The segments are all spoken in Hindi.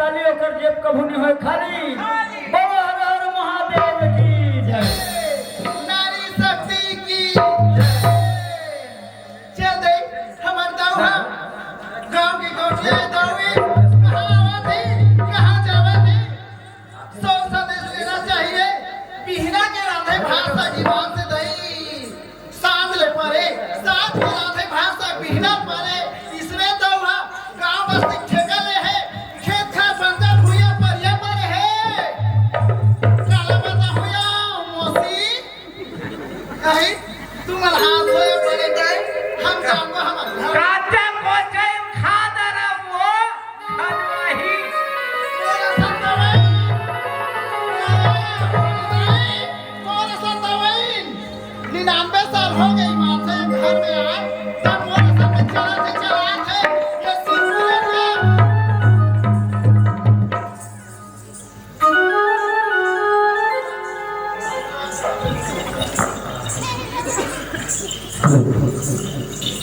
ताली होकर जेब कभू नहीं होए खाली। बोलो हर हर महादेव की जय। नारी शक्ति की जय। चल दे हमार दावा गांव की गोटिया दावी कहाँ आवा थी कहाँ जावा थी। सौ संदेश लेना चाहिए बिहना के राधे भाषा की बात से दई सांझ ले परे साथ के राधे भाषा बिहना परे इसमें दावा गांव बस्ती ठेका ले है खेत खास बंजर हुआ परिया पर है काला बता हुआ मोसी कहीं तुम हाथ होए परे जाए हम जाऊंगा हमारे काटे कोचे खादर वो खनवाही। कौन सा दवाई 99 साल हो गई मां से घर में आए तब वो सब में चला थे ये सिर्फ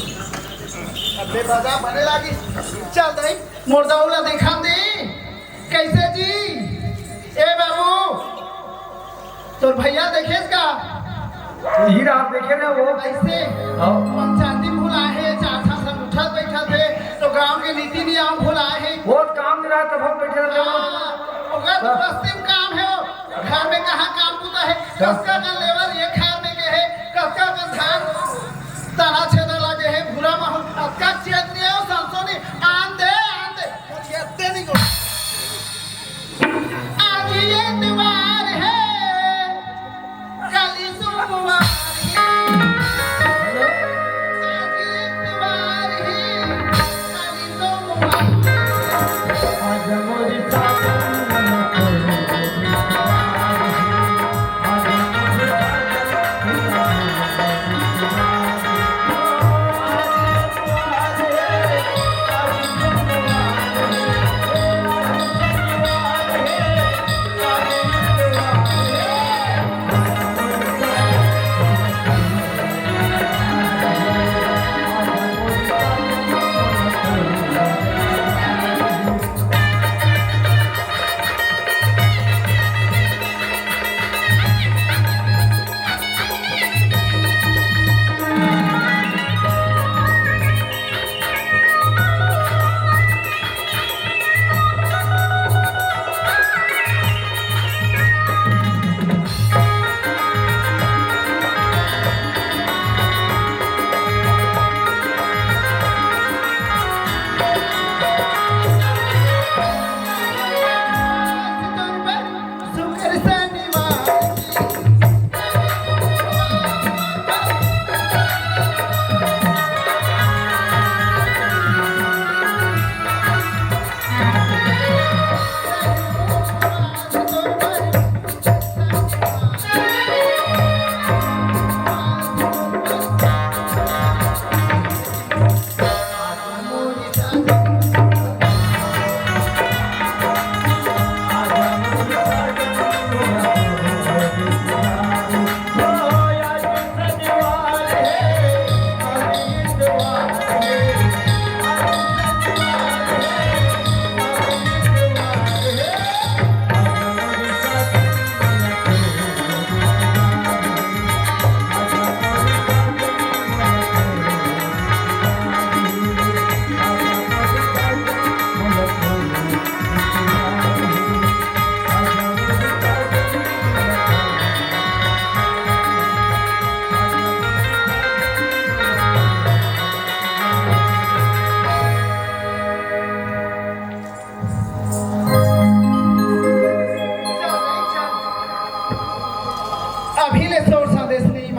अबे बाजा बने लगी चल दई मुर्दाउला दिखा दे कैसे जी ए बाबू तोर भैया देखेस का हीरा आप देखे ना वो ऐसे पंचायती भुलाए है चाचा सब उठा बैठा थे तो गांव के नीति नियम भुलाए है वो काम नहीं रहा तब हम बैठे रहे। ओकर पश्चिम काम है वो घर में कहाँ काम होता है कसका का लेबर ये खार में के है कसका का धान तारा छेदा लगे है भूरा महू अक्का चेतनी है संसोनी आन दे चेतने नहीं को आज ये दीवार है काली सोमवार आज ये दीवार है काली सोमवार आज मोरी सावन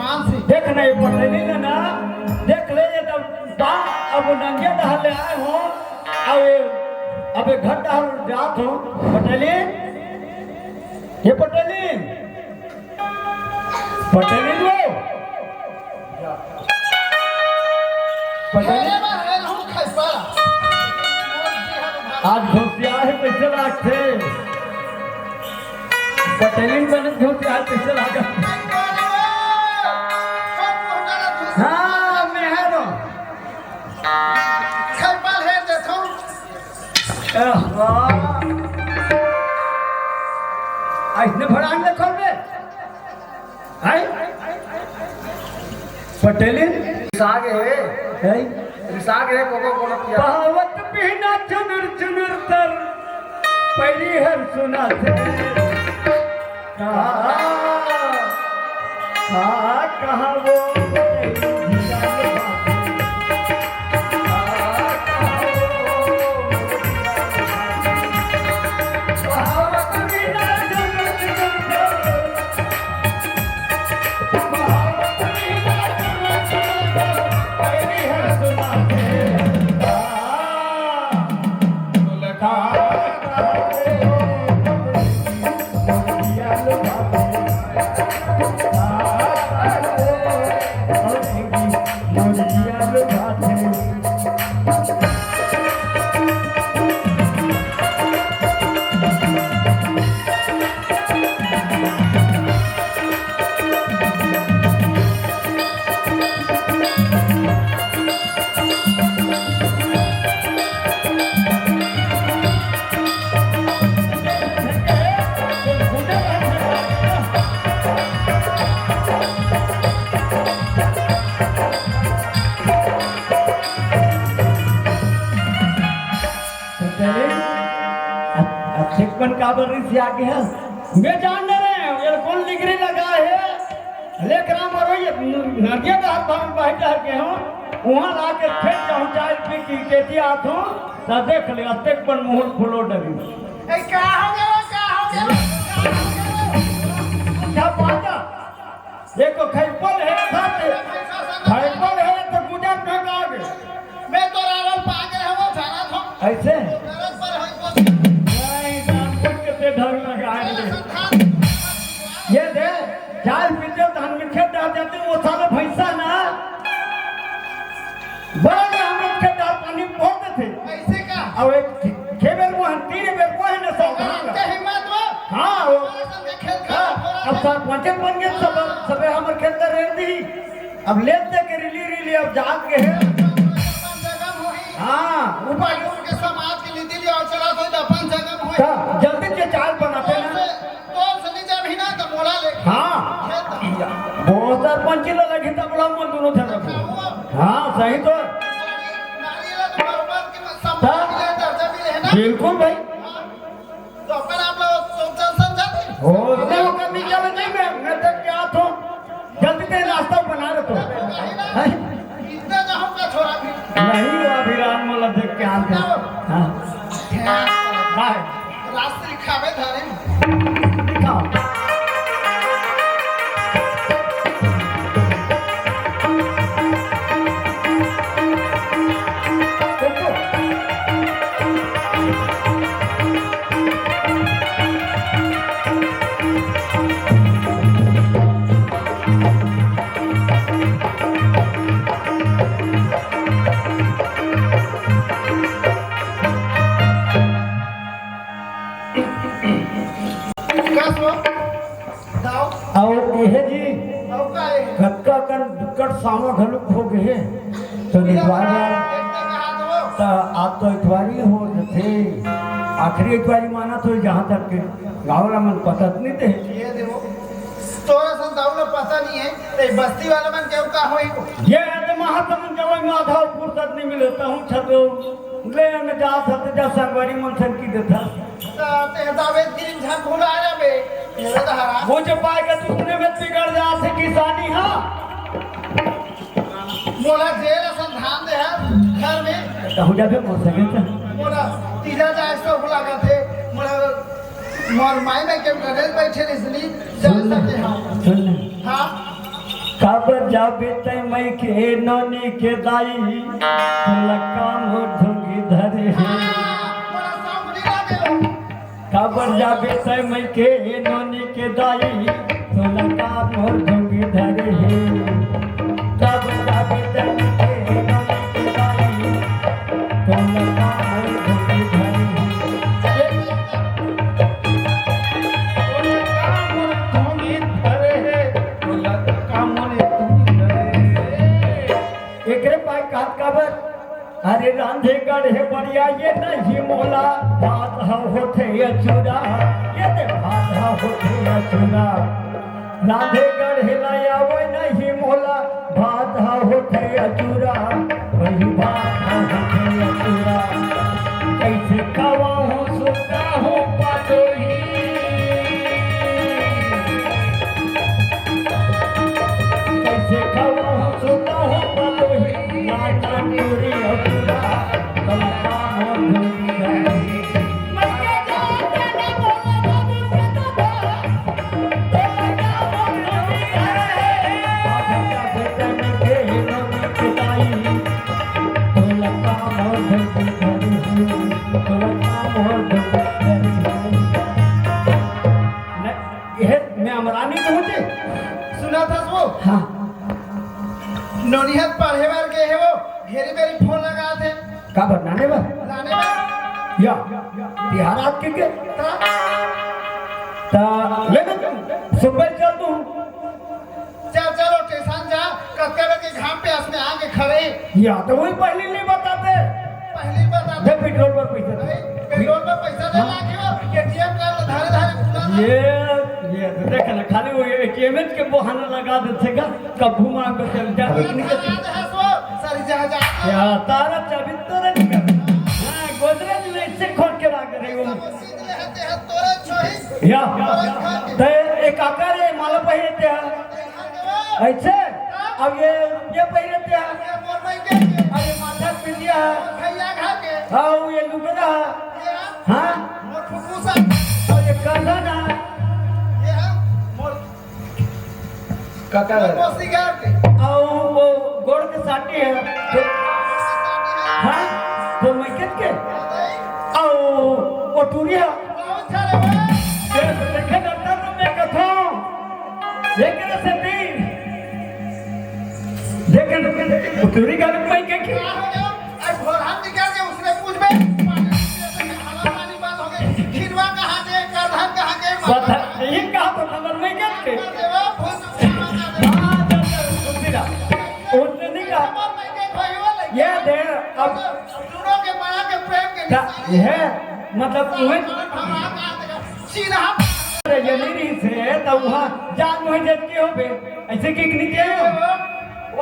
मन नहीं पटनी ना देख ले ये तब अब नंगे डहल आए हो अब घर डहल जात हो पटली ये पटली पटली वो पटली आज घोसिया है पैसे लागते पटली बने घोसिया है पैसे लागा हाँ मेहरो खैपाल है देखो ऐसने भड़ान देखल बे आई पटेली सागे है है सागे है कोको कोला पिया पावत पीना चुनर चुनर तर पहली हर सुना थे कहाँ वो अपन का बर्री से आके है मैं जान रहे हैं ये कौन डिग्री लगा है लेकर मरो ये नदिया का हाथ में बैठा के हो वहां लाके खेत जाऊं चाय पी की केती आत हो त देख ले अतेक पर मुंह फुलो डरी ए का हो गया क्या बात है देखो खैपल है खाते खैपल है तो गुजर न गागे मैं तो रावल पागल है वो जाना था ऐसे गरज पर है ढंग लगाए ये दे चाय पीते धान में खेत डाल देते वो साले भैंसा ना बड़ा हम खेत डाल पानी बहुत थे ऐसे का और एक खेबेर वो तीन बेर वो है ना सब के हिम्मत वो हां वो खेत खा अब सर पंचक बन गए सब हमर खेत कर रेड़ दी अब लेत दे के रिली अब जाग के है हां ऊपर के समाज के नीति लिया चला तो अपन जगह हुए जल्दी से चाल बनाते ना तो सनी जब ही ना तो मोला ले हां बहुत सरपंच लगी तब लोग मन दोनों थे हां सही तो नारियल तो बराबर के सम्मान मिले दर्जा मिले है ना बिल्कुल भाई तो अपन आप लोग सोच समझाते हो देखो कभी चल नहीं मैं तक क्या तो जल्दी से नाश्ता बना रहे तो इतना जहां का छोरा भी नहीं वो अभिरान मोला देख के आते हां हां रास्ते लिखावे धारे दिखाओ कक्का कन बिकट सामा घलुक हो गए तो निवारा तो आप तो इतवारी हो थे आखिरी इतवारी माना तो जहाँ तक के गाँव मन पता नहीं थे ये देखो तोरा सन दाऊला पता नहीं है ते बस्ती वाला मन केव का होई ये तो महात्मा जवाई माधव फुर्सत नहीं मिलता हूँ छत ले न जा सत जा संगवारी मन सन की देता ते दावे दिन झन भूल आ जाबे ये तो हरा मुझे पाए के तुमने में बिगड़ जा से किसानी हां मोला जेल संधान दे है घर में कहू जाबे मोर सके त मोला तीजा जाए सो भुला गए थे मोला मोर माई में के घर बैठे इसलिए चल सके सुन हां काबर जाबे तय मई के नोनी के दाई लक्का मोर धुंगी धरे मोला सब भुली गए काबर जाबे तय मई के नोनी के दाई लक्का मोर धुंगी धरे काबर जाबे तय मई के नोनी के दाई लक्का मोर धुंगी धरे एकरे पाई काट काबर अरे रांधे गढ़े बड़ी भैया ये नहीं मोला भात होते अचूरा ये ते भात होते अचूरा राधे गढ़ेला वो नहीं मोला भात होते अचूरा वही भात होते अचूरा कैसे कवा हूँ सुनता हूँ पातोही कैसे कवा हूँ सुनता हूँ पातोही नाचा टूरी अचूरा कलका मोधुरी है मैं अमरानी पहुंचे सुना था वो हाँ नोनिहत पढ़े बार गए है वो घेरी बेरी फोन लगा थे का बनाने बा लाने बार या बिहार आपके के ता लेकिन सुबह चल तू चलो स्टेशन जा कतकरे के घाम पे असने आगे खड़े या तो वही पहले नहीं बताते पहली बता दे पेट्रोल पर पैसा दे पेट्रोल पे पैसा दे लागियो एटीएम कार्ड धारे धारे खुला ये देख ना खाली वो एटीएम के बहाना लगा देते का कब घुमा के चल जा सारी जहाज या तारा चाबी तो नहीं कर हां गोदरेज में इससे खोल के रख रही हूं सीधे हाथे हाथ तोरे छोही या ते एक आकार है माला पहिरे ते ऐसे अब ये पहिरे ते मोर भाई के अरे माथा पिलिया भैया घा के हां ये लुगड़ा हां मोर फुफुसा और ये काला ना ये मोर काका मोसी गार के और वो गोड़ के साटी है तो हां तो मैं के और वो टूरिया बहुत सारे ये देखे डॉक्टर तो मैं कथो लेकिन से दी देखे टूरी का मैं के आज भोर हाथ निकाल के उसने पूछ में हवा पानी बंद हो गई खिरवा कहां गए करधन कहां गए पता ये कहा तो खबर में के देवा भूत उसने नहीं कहा ये दे अब दोनों के बड़ा के प्रेम के यह मतलब तुम्हें सीधा ये नहीं से तो वहां जान वही जत के हो बे ऐसे की नहीं के हो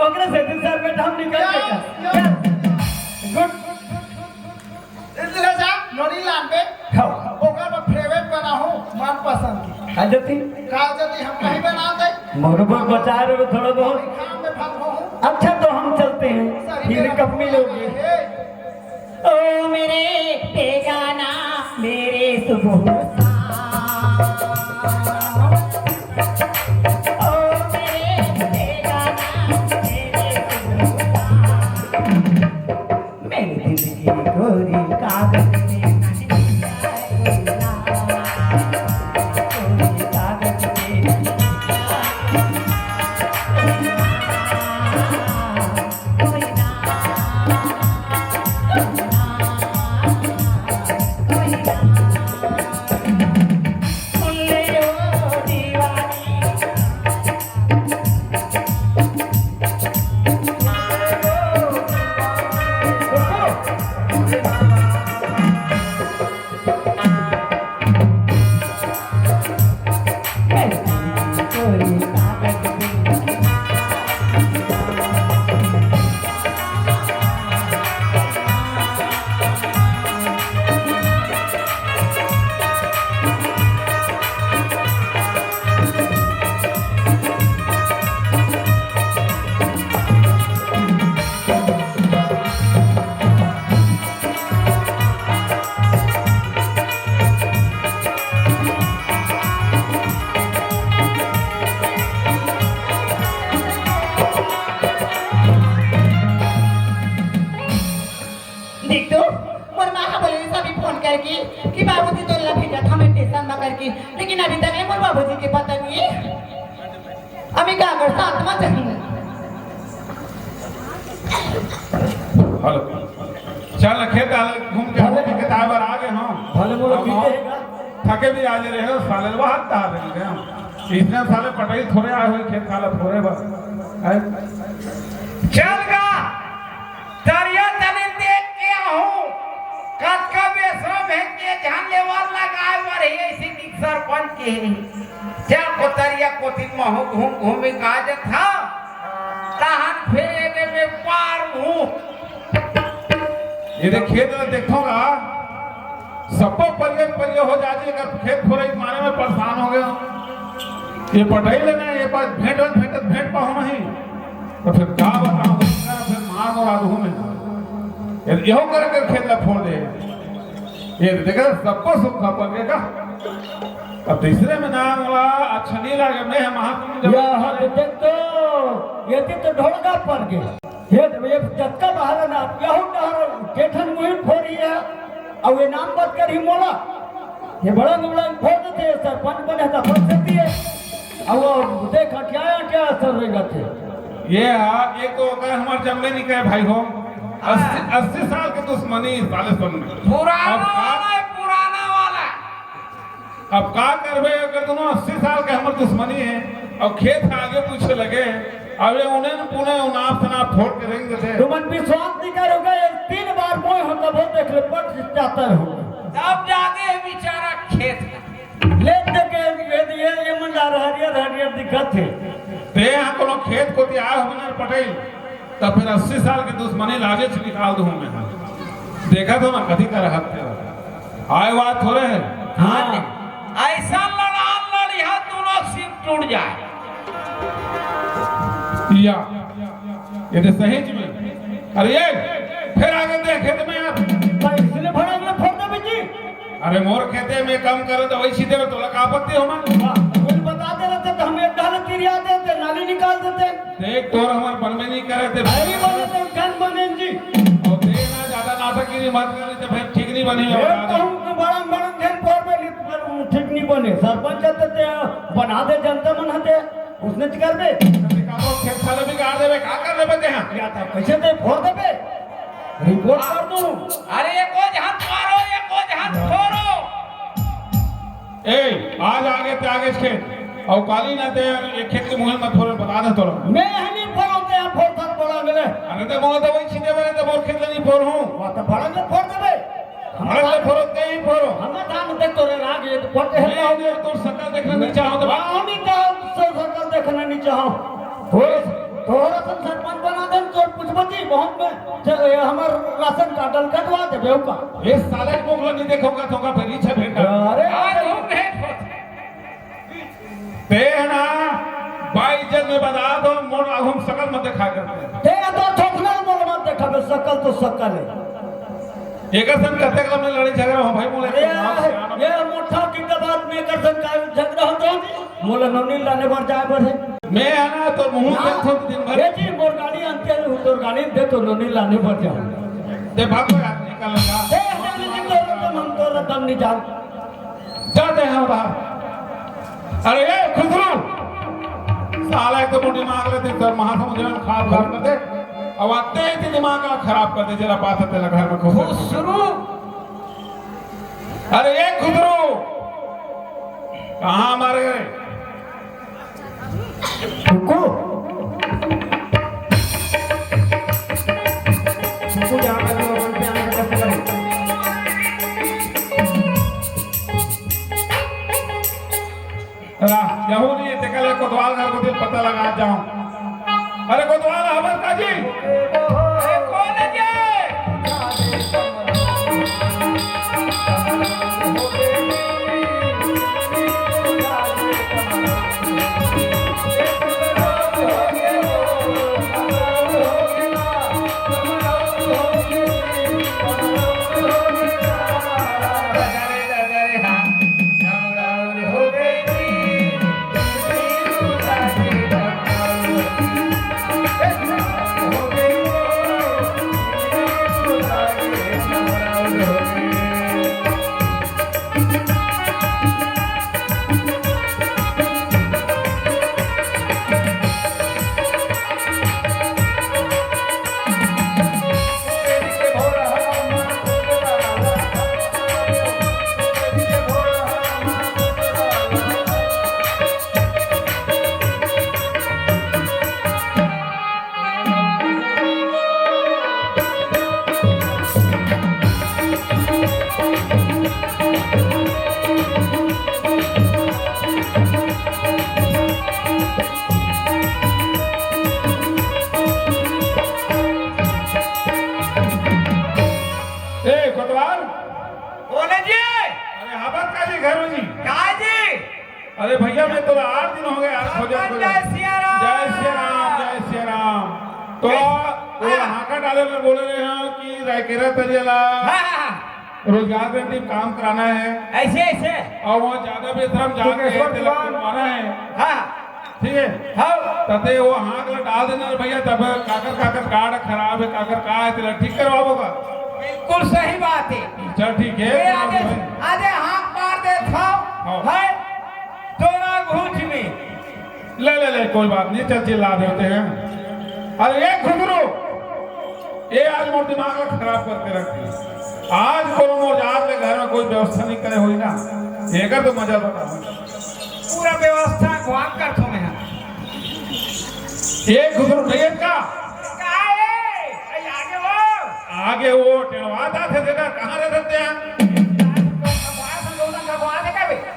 ओकरे से सर में हम निकल के गुड इधर जा नोनी लान पे खाओ ओकर में फेवरेट बना हूं मन पसंद की खा जाती का जल्दी हम कहीं बना दे मोरबा बचा रहे हो थोड़ा बहुत खाम में फंस हूं अच्छा तो हम चलते हैं फिर कब मिलोगे ओ मेरे बेगाना मेरे सुबह ओ मेरे बेगाना मेरे सुबह मेरी दिल की गोरी कागज में नहीं गोरी कागज में कोई ना कि बाबूजी तो ला भेजा था मैं स्टेशन में करके लेकिन अभी तक मोर बाबूजी के पता नहीं अभी क्या कर साथ में चाहिए हेलो चल खेत घूम के हम किताब आ गए हम भले मोर कीजिएगा थके भी आज रहे हो साले बाहर तार रहे हम इतने साले पटाई थोड़े आए हुए खेत खाला थोड़े बस चल गा दरिया तने देख के हूं है के जान लेवल लगाए वर है ऐसे की सरपंच के क्या कोतरिया कोतिन महु घूम घूमी काज था तहन फेरे में पार हूं ये खेत में देखोगा सबको परिय हो जाती अगर खेत थोड़े मारे में परेशान हो गया ये पटाई लेना ये पास भेंट पाऊँ नहीं तो फिर क्या बताऊँ फिर मार और आदू में यहो करके खेत ला फोड़ दे ये देखा सबको सुखा पड़ेगा अब तीसरे में नाम हुआ अच्छा नहीं लगे मैं महात्मा ये तो ढोलगा पड़ गया ये जत्का बाहर ना यहू डहर केठन मुहिम फोड़ी है और ये नाम बद कर ही मोला ये बड़ा फोड़ देते सरपंच बने था फंस सकती है अब वो देख क्या असर रहेगा थे ये तो अगर हमारे जमले नहीं कहे भाई हो 80 साल की दुश्मनी साले सुन पुराना वाला अब का करबे अगर दोनों 80 साल के हमारे दुश्मनी है और खेत आगे पीछे लगे अब ये उन्हें पुणे उनाप तनाप फोड़ के रेंग देते तुमन विश्वास नहीं करोगे 3 बार मोय होता बहुत देख ले पट जाता रहो तब जाके बेचारा खेत ले के ये मंदार हरियर दिखत थे ते यहाँ कोनो खेत को दिया हमने पटेल तब फिर 80 साल की दुश्मनी लागे से निकाल दूं मैं देखा तो ना कभी का रहा आए बात थोड़े है हाँ ऐसा लड़ी हाथ दोनों सिर टूट जाए या ये तो सही में अरे ये फिर आगे दे खेत में यार इसने भड़ा में फोड़ दे बेटी अरे मोर खेते में कम करे तो वही सीधे तो लगा आपत्ति हो मन कुछ बता दे रहे थे तो हम एक डाल तिरिया देते नाली निकाल देते देख तोर हमार बन में नहीं करे थे भाई बने तो जन बने जी और देना ज्यादा नाटक मत करे तो फिर ठीक नहीं बनी बड़ा जन फोड़ में ठीक नहीं बने सरपंच थे बना दे जनता मन हते उसने कर दे खेत साले भी गाड़ देवे का कर लेबे ते हां कैसे दे फोड़ देबे रिपोर्ट कर दूं अरे एको हाथ मारो एको हाथ छोड़ो ए आज आगे ते आगे खेत और काली ना ते एक खेत के मुंह में थोड़ा बता दे तोरा मैं हनी फोड़ते हैं फोड़ तक बड़ा गले अरे ते मोला तो वही सीधे बने तो मोर खेत नहीं फोड़ हूं वो तो बड़ा में फोड़ देबे हमारे से फोड़ के ही फोड़ो हमें धान देख तोरे राग ये तो फोड़ते हैं मैं उधर तो सकल देखना नहीं चाहो तो हम ही का सकल देखना नहीं चाहो थोड़ा सा सरपंच बना दे तो पूछबती बहुत में हमार राशन कार्ड कटवा दे बेव का ये साले को नहीं देखोगा तो का फिर इच्छा भेंट अरे आज हम भेंट ते ना बाई जन में बता दो मोर हम सकल मत दिखा करते ते तो ठोकना मोल मत देखा बे सकल तो सकल है एक सन कते कलम में लड़ी झगड़ा हो भाई मोले ये मोटा की के बाद में कर सन का झगड़ा हो तो मोले नौनी लाने पर जाए बड़े मैं आना तो मुंह पे थोक दिन भर ये जी मोर गाड़ी अंते तो गाड़ी दे तो नौनी लाने पर जाओ ते भाग में आदमी का लगा ते जाने की तो हम तो रकम नहीं जान जाते हैं बाहर अरे ये खुसरो साला एक तो मुंडी मांग लेते सर महासमुद्र में खाद खाद करते अब आते ही तो दिमाग का खराब कर दे जरा बात है तेरा घर में खुसरो अरे ये खुसरो कहाँ मारे गए रुको यहूदी देखले कोतवाल का को पता लगा जाऊं अरे कोतवाल हवस का जी कौन है जी अरे हाबत का जी घर में जी। काय जी अरे भैया मैं तो 8 दिन हो गए यार खोजा जय सिया राम जय श्री राम जय श्री राम। तो वो हाका डाले में बोले रहे हैं कि रायकेरा तरियाला हाँ, रोजगार में काम कराना है ऐसे ऐसे और वहाँ ज्यादा बेशरम जाके तिलक करवाना है। हाँ ठीक है हाँ तते वो हाक ला डाल देना भैया तब काकर काकर कार्ड खराब है काकर का है तिलक ठीक करवाओगा। बिल्कुल सही बात है चल ठीक है ये आधे आधे हाथ मार दे था हाँ। है तोरा घूंच में ले ले ले कोई बात नहीं चल चिल्ला रहे होते हैं। अरे ये खुदरो ये आज मोर दिमाग को खराब करके रखती आज कोनो मोर आज के घर में कोई व्यवस्था नहीं करे हुई ना एकर तो मजा बताओ पूरा व्यवस्था घुआक कर थो में ये खुदरो नहीं का आगे वो टेढ़वाता थे देखा कहाँ रहते हैं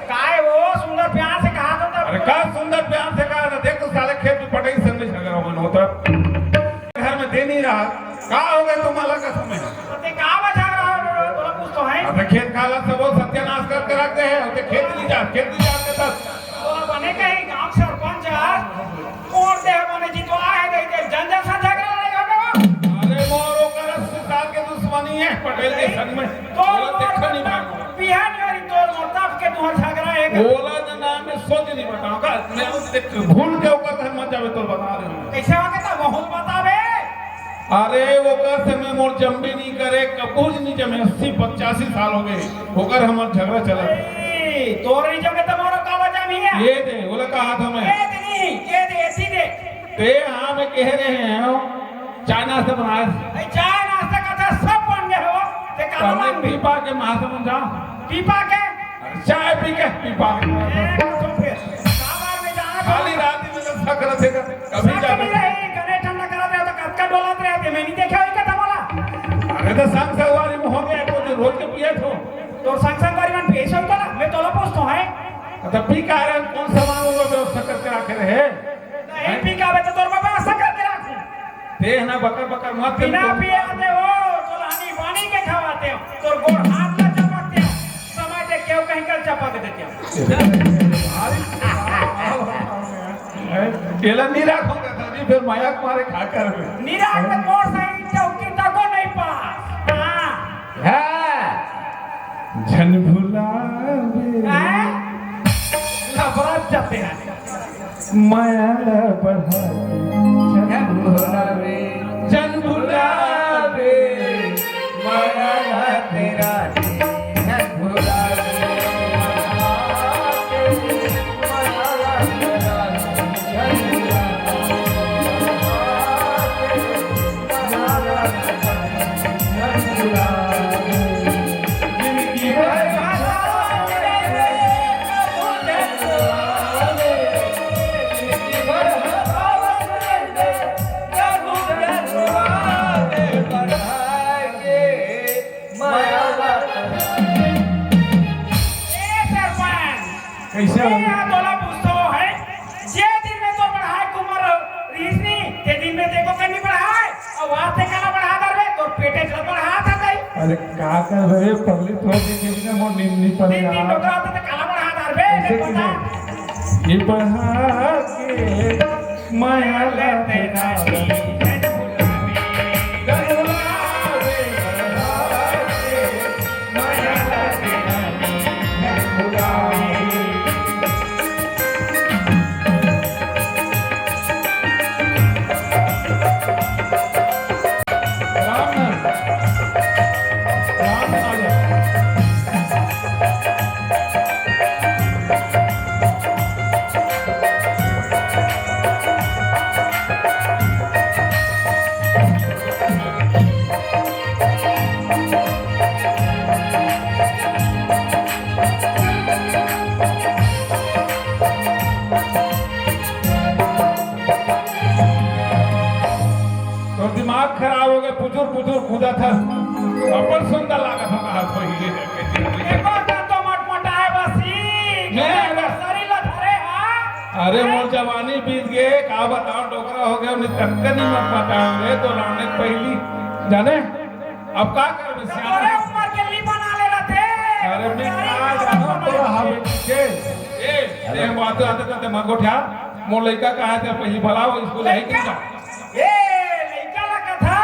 काय वो सुंदर प्यार से कहा था अरे का सुंदर प्यार से कहा था देख तो साले खेत में पटाई संग झगड़ा हो होता घर में दे नहीं रहा का हो गए तुम अलग का समय अब खेत खाला सब वो सत्यानाश करके रखते हैं उसे खेत नहीं जाते तक बने कहीं गांव सरपंच मोड़ दे बने जितवा है दे जंजल सा झगड़ा लड़ेगा अरे मोरो का 80 साल के दुश्मनी है पटेल के संग में तो देखा नहीं भागो बिहान वाली तो मोताब के तुहर झगड़ा है बोला जो नाम में सोच नहीं बताऊंगा मैं उसे भूल के ऊपर से मत जावे तो बता रहे हूं कैसे हो के तो बहुत बतावे अरे वो कर से मैं मोर जम्बी नहीं करे कपूर नहीं जमे 80-85 साल हो गए होकर हमार झगड़ा चला तोर नहीं जमे तुम्हारो का वजह नहीं है ये दे बोला कहा था मैं ये दे नहीं ये दे ऐसी दे ते हां मैं कह रहे हैं चाय नाश्ता बनाया चाय नाश्ता का था सब बन गए हो ते का मांग भी पीपा के महासमन जाओ पीपा के चाय पी के पीपा तो फिर साबार में जाना खाली रात में लगा कर देगा कभी जाके गने ठंडा करा दे तो कब का डोलत रहे थे मैं नहीं देखा होई का बोला अरे तो संग सवारी में हो गया तो रोज के पिए थो तो संग परिवार पेश होता ना मैं तोला पूछतो है तो पी का रहे कौन सामान वो व्यवस्था करके रखे रहे नहीं पी का तो तोर बाबा ऐसा करके रखू ते ना बकर बकर मत कर बिना पिए आते हो तो लानी पानी के खवाते हो तोर गोड़ हाथ में चपकते हो समय देख के कहीं कल चपक देते हो केला नहीं रखोगे तभी फिर माया मारे खा कर निराश में मोर सही चौकी तको नहीं पास हां है जन भुला हैं नफरत जाते हैं माया बढ़ा जन भुला दे माया तेरा जन भुला कैसे हो तोला पूछतो है जे दिन में तो पढ़ाई कुमार रीसनी ते दिन में देखो कहीं पढ़ाई और वास्ते कला पढ़ा करबे तो पेटे चल पढ़ा था गई अरे का कर रहे पगली तो के बिना मोर नींद नहीं पड़े दिन यार लोग आते तो कला पढ़ा करबे ऐसे पता ये बढ़ा के माया लेते नहीं दिमाग खराब हो गया पुचुर पुचुर कूदा था अपन सुंदर लगा था कहा तो ये एको तो मटमटा है बसी मैं सारी लथरे हां अरे मोर जवानी बीत गए का बताओ डोकरा हो गया उन्हें तक्कर नहीं मत बताओगे तो लाने पहली जाने अब का कर अरे उम्र के लिए बना ले रहे थे ये बात आते करते मन को ठा मोर लड़का कहा थे पहली बुलाओ स्कूल है कि जा ए लइका ला कथा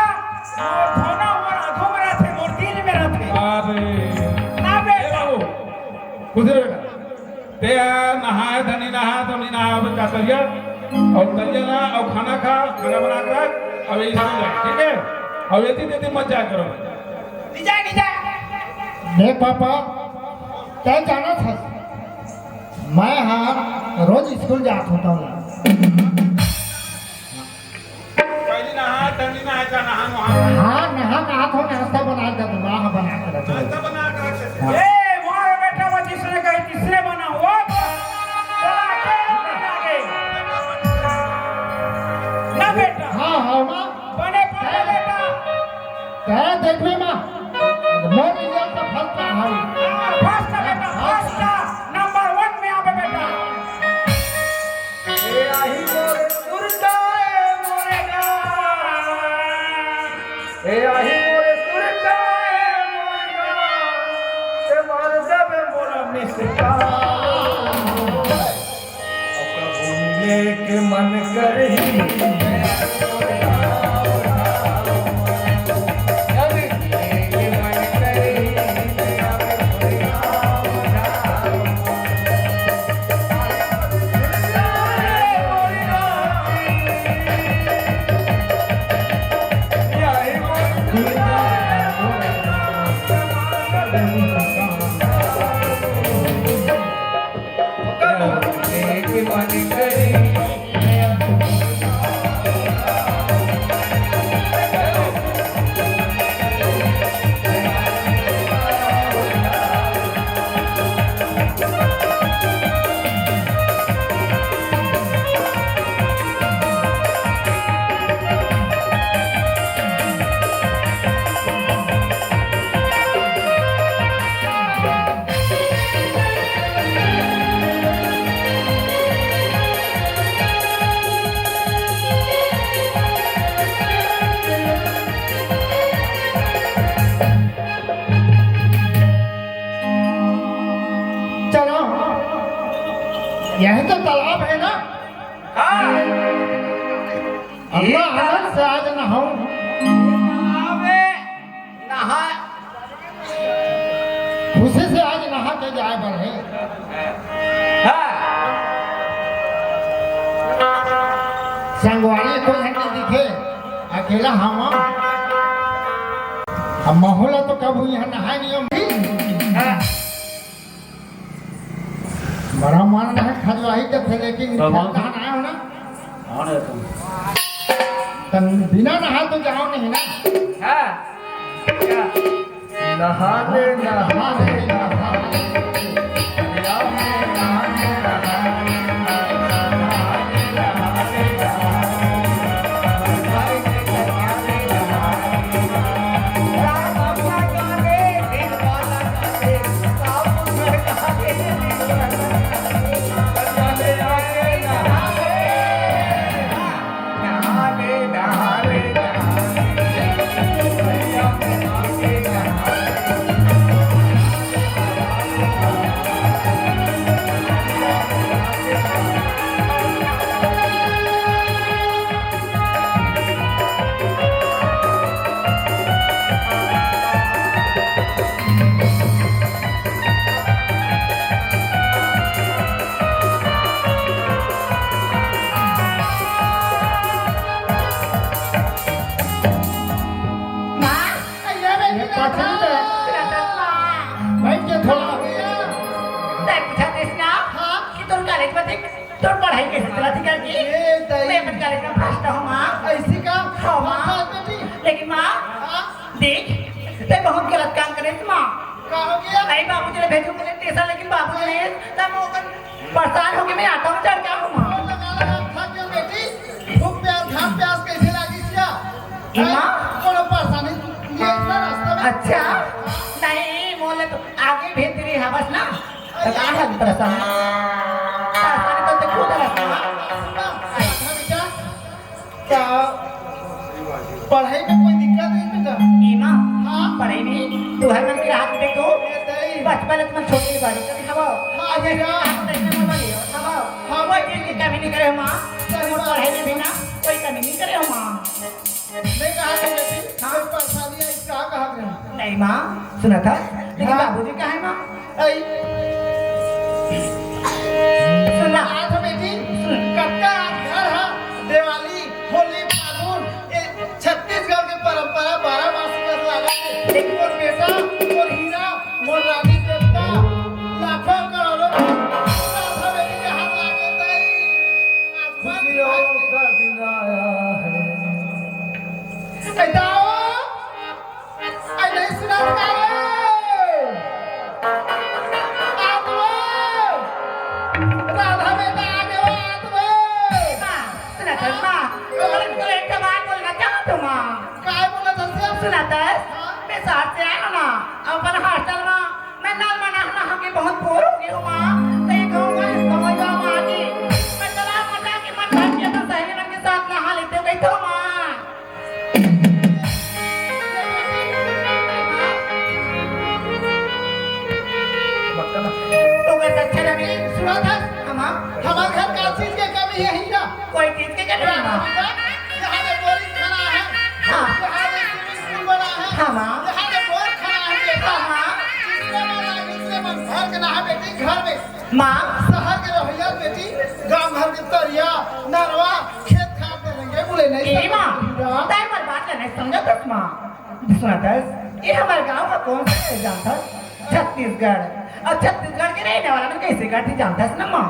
मोर थोना मोर आंखों में रहते मोर दिल में रहते अरे ना बेटा कुछ बेटा ते नहाए धनी नहा तो नहीं नहा अब क्या करिए और तरिया ना और खाना खा खाना बना कर रख अब स्कूल जा ठीक है अब ये मत जा करो निजा देख पापा क्या जाना था मैं हाँ रोज स्कूल जाता होता हूँ पहली नहा धनी नहा का नहा वहाँ हाँ नहा हो नाश्ता बना कर दूंगा बना कर रखो नाश्ता बना कर रख ए मोर बेटा वो जिसने कही तीसरे बना वो ना बेटा हाँ हाँ माँ बने पड़े बेटा क्या देखिए माँ मोर रिजल्ट तो फर्स्ट है फर्स्ट बेटा फर्स्ट नंबर 1 में आवे बेटा ए आही मोरे सुरता ए मोरे गा ए आही मोरे सुरता ए मोरे गा ए मार देबे मोरा मिसका कबू मिले के मन करही यह तो तालाब है ना अल्लाह आनंद से आज नहाऊं नहा खुशी से आज नहा के जाए बढ़े संगवारी कोई हंडी दिखे अकेला हम माहौल तो कब यहाँ नहाए नहीं होगी बड़ा मन है खजवाही के थे लेकिन कहाँ आए हो ना तन बिना नहा तो जाओ नहीं ना नहाने नहाने नहाने लेकिन माँ देख ते बहुत गलत काम करे माँ नहीं बाबू जी ने भेजो के लिए टेसा लेकिन बाबू ने तब वो परेशान हो के मैं आटा में चढ़ गया हूँ माँ बेटी भूख प्यास घाम प्यास कैसे लगी क्या माँ कोनो परेशानी ये इतना रास्ता में अच्छा नहीं मोले तो आगे भेज तेरी हवस ना तो कहाँ है परेशान परेशानी तो देखो रास्ता बेटा क्या पढ़ाई में कोई दिक्कत नहीं बेटा ईमा हाँ पढ़ाई नहीं तू है मन के हाथ देखो बचपन में छोटी बाड़ी कभी हवा हाँ बेटा देखने में वाली हो कोई चीज की कमी नहीं करे हो माँ तुम पढ़ाई में भी ना कोई कमी नहीं करे हो माँ नहीं कहा कि बेटी कोई परेशानी है इसका कहा गया नहीं माँ सुना था लेकिन बाबूजी कहाँ है माँ आई सुना आज बेटी कट्टा घर है दिवाली होली फागुन ये छत्तीसगढ़ की परंपरा 12 मास में लगा है मोर बेटा मोर हीरा मोर रानी देवता लाखों करोड़ों राधा बेटी के हाथ लागे तई खुशियों का दिन आया है ऐ दाओ ऐ नहीं सुना राधा बेटा आगे माँ सुना था माँ तो एक बात बोलना चाहता हूँ माँ काय बोला था सुना था मैं शहर से आया हूँ ना अपन हॉस्टल में मैं नल मना नहा के बहुत बोर हो गई हूँ माँ तो ये कहूँगा इसको जाओ माँ की मैं चला मजा के मन भर के तो सहेली मन के साथ नहा लेते गई तो माँ तो कैसे अच्छा लगे सुना था माँ हमारे घर का चीज के कमी है हीरा कोई चीज के क्या माँ यहाँ पे बोरिंग खड़ा है हाँ। यहाँ पे स्विमिंग पूल बना है हाँ माँ यहाँ पे बोर खड़ा है बेटा हाँ माँ तीसरे वाला दूसरे मन घर के ना है बेटी घर में माँ शहर के रहिया बेटी गांव घर के तरिया नरवा खेत खाद में रहेंगे बोले नहीं ए माँ टाइम पर बात करने समझो तो माँ सुना था ये हमारे गांव का कौन सा एग्जाम था छत्तीसगढ़ और छत्तीसगढ़ के रहने वाला मैं कैसे गढ़ जानता है ना माँ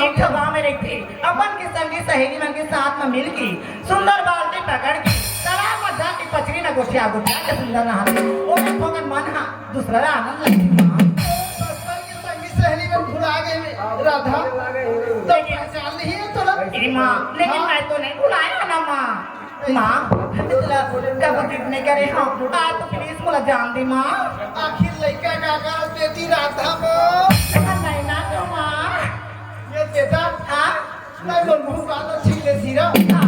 एक गांव में रहती अपन के संगी सहेली मन के साथ में मिल की सुंदर बाल्टी पकड़ के तालाब में जाके पचरी न गोठिया गोठिया के सुंदर नहा ओ में फोगन मन हा दूसरा आनंद लगती माँ बचपन के संगी सहेली में भुला गई राधा तो पहचान नहीं है तो तेरी माँ लेकिन मैं तो नहीं बुलाया ना माँ माँ कब नहीं करे हाँ आज तो प्लीज मुझे जान दी माँ आखिर लड़का काका बेटी राधा को नहीं ना तो माँ ये बेटा हाँ नहीं बोल मुंह बात ठीक ले सीरा हाँ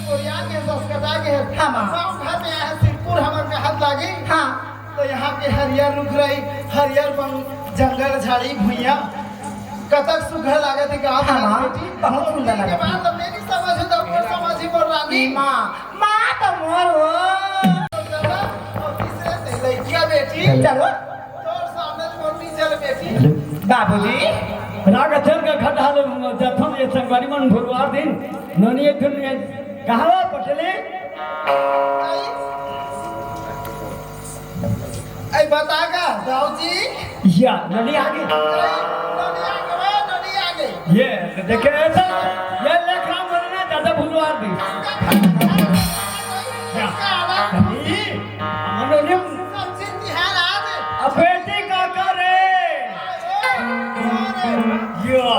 बोरिया के संस्कृता के हाँ, माँ। गांव घर में है सिरपुर हमारे के हाथ लागे हाँ तो यहाँ के हरियर रुक रही हरियर बन जंगल झाड़ी भुइया कतक सुघर लागे थे गांव हाँ, माँ। बेटी बहुत सुंदर के लगा। बाद तो मेरी समझ हो तो वो समझी बोल रानी माँ माँ तो मोर हो और तीसरे से लड़किया बेटी चलो तोर सामने मोटी चल बेटी बाबूजी रागचल का घटाल जथन ये संगवारी मन भुलवार दिन ननी एक दिन ये कहावा पटले ऐ बतागा दाऊजी या ननी आगे नदी आगे ये देखे ऐसा ये लेखराम बोलना ज्यादा भुलवार दिन या ननी मनोनियम अब बेटी का करे या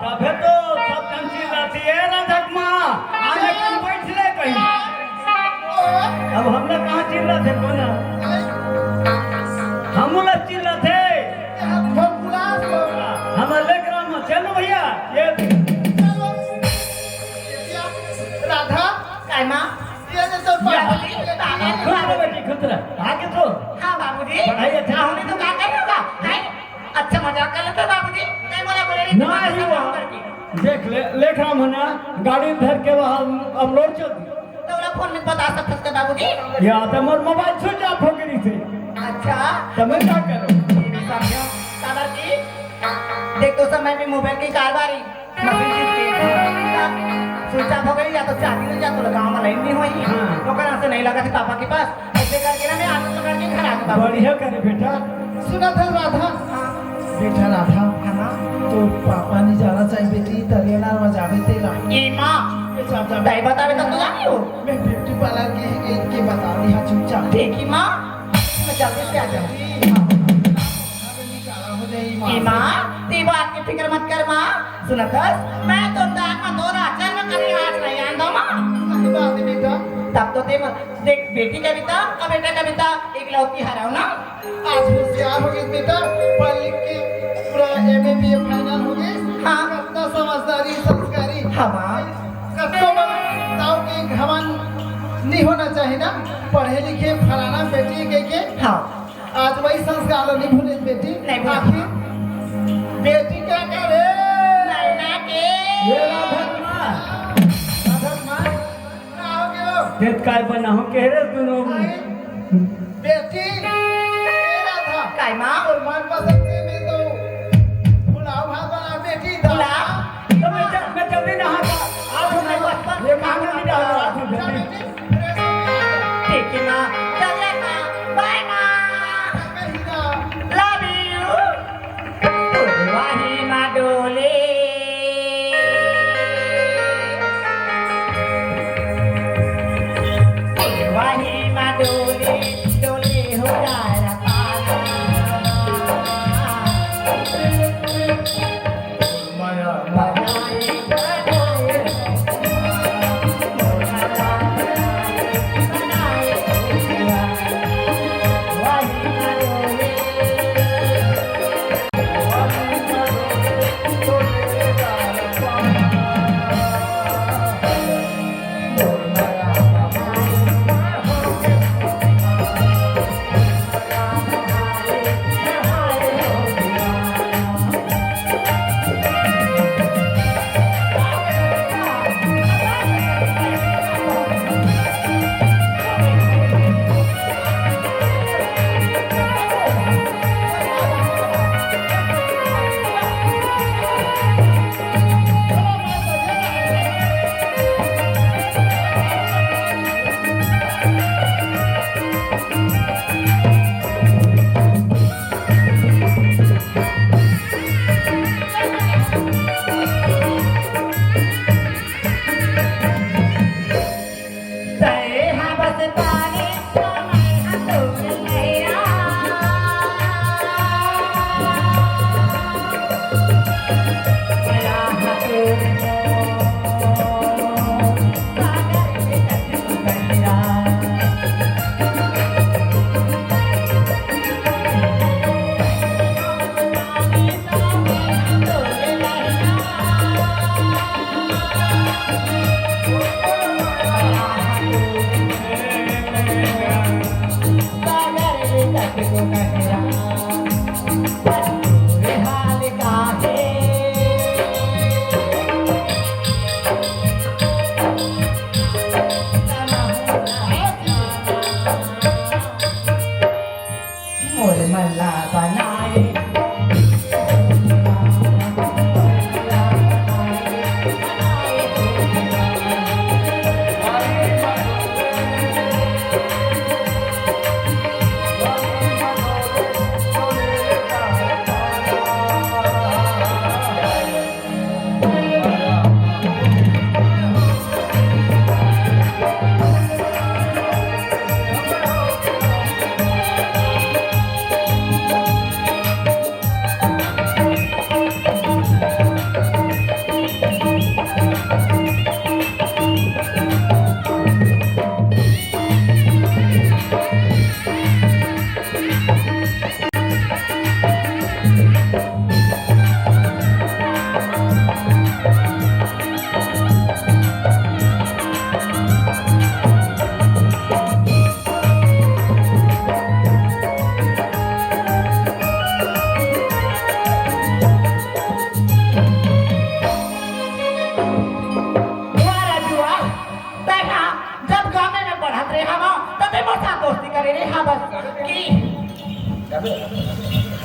तबे तो सब चंची लाती है ना धकमा आने क्यों बैठले कहीं अब हमने कहाँ चिल्ला थे कोना हम लोग चिल्ला थे हमारे लेकर में चलो भैया ये राधा काय माँ ये तो खुद बेटी खुद रह आगे तो हाँ बाबूजी पढ़ाई अच्छा हमने तो क्या कर होगा अच्छा मजाक कर लेते बाबूजी नहीं बोला बोले ना ही वहाँ देख लेख राम है ना गाड़ी धर के वहाँ अब रोड चलती तो वाला फोन में बता सकते थे बाबूजी या तो मोर मोबाइल स्विच ऑफ हो गई थी अच्छा तो मैं क्या करूँ ये भी समझो सादर जी देख तो समय में मोबाइल की कारबारी स्विच ऑफ हो गई या तो चाबी नहीं या तो गाँव में लाइन नहीं हुई तो कहाँ से नहीं लगा थी पापा के पास ऐसे करके ना मैं आलू लगा के घर आ गया बाबू बढ़िया करे बेटा सुना था राधा हाँ बेटा राधा हाँ तो पापा नहीं जाना चाहिए बेटी तरियाना में जावे तेरा ये माँ दाई बतावे तो तू जानी हो मैं ब्यूटी पार्लर के बता रही हाँ चुपचाप देखी माँ मैं जल्दी से आ जाऊँ हो जाएगी ये माँ ती बात की फिक्र मत कर माँ सुना दस मैं तो दाग में दो रात में कभी हाथ नहीं आंदा माँ सही बात है बेटा तब तो देख बेटी का भी था और बेटा का भी था एक लौकी हराओ ना आज होशियार हो गई बेटा पढ़ लिख के पूरा एमए बीए फाइनल हो गई हाँ। कितना समझदारी संस्कारी हाँ माँ कत्तो ताऊ के घमन नहीं होना चाहिए ना पढ़े लिखे फलाना बेटी के हाँ आज वही संस्कार नहीं भूले बेटी नहीं भूले। आखिर बेटी क्या करे नैना के ये राधक माँ राधक माँ क्या हो गया देख काय बना हो कह रहे दोनों बेटी तेरा था काय माँ और मन पसंद में तो पुलाव भात बना बेटी बुला तो मैं जल्दी नहा आज नहीं ये काम नहीं डाल रहा हूँ जल्दी ठीक है माँ चल ले माँ बाय माँ लव यू वही माँ डोले वही माँ डोले डोले हो जाए पाला माया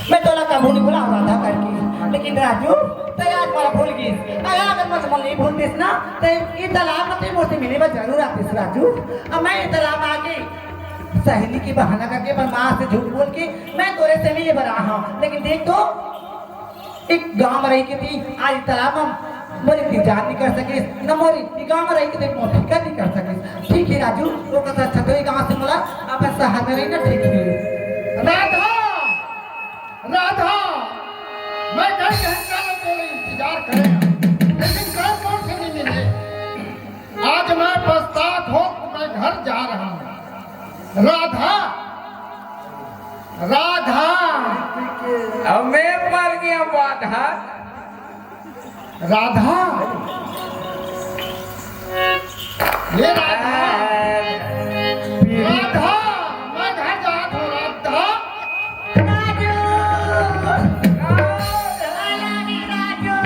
मैं तो लगा भूल भुला रहा था करके, लेकिन राजू तो आज मला भूल गई। अगर मैं तुम नहीं भूलतीस ना तो ये तालाब में तुम मुझसे मिलने में जरूर आतीस राजू। अब मैं ये तालाब आके सहेली की बहाना करके पर माँ से झूठ बोल के मैं तोरे से मिले बना हूँ, लेकिन देख तो एक गांव में रही की थी, आज तालाब में मोरी की जान नहीं कर सके न मोरी गांव में रही की थी मोटी कर नहीं कर सके। ठीक है राजू, तो कसा अच्छा तो गांव से मिला अब शहर में रही ना। ठीक है राधा, राधा, मैं कहीं घंटा में तेरे इंतजार करेगा, लेकिन कल कौन से नहीं मिले। आज मैं पश्चात हो मैं घर जा रहा हूँ। राधा, राधा, अब मैं मर गया बाधा। राधा,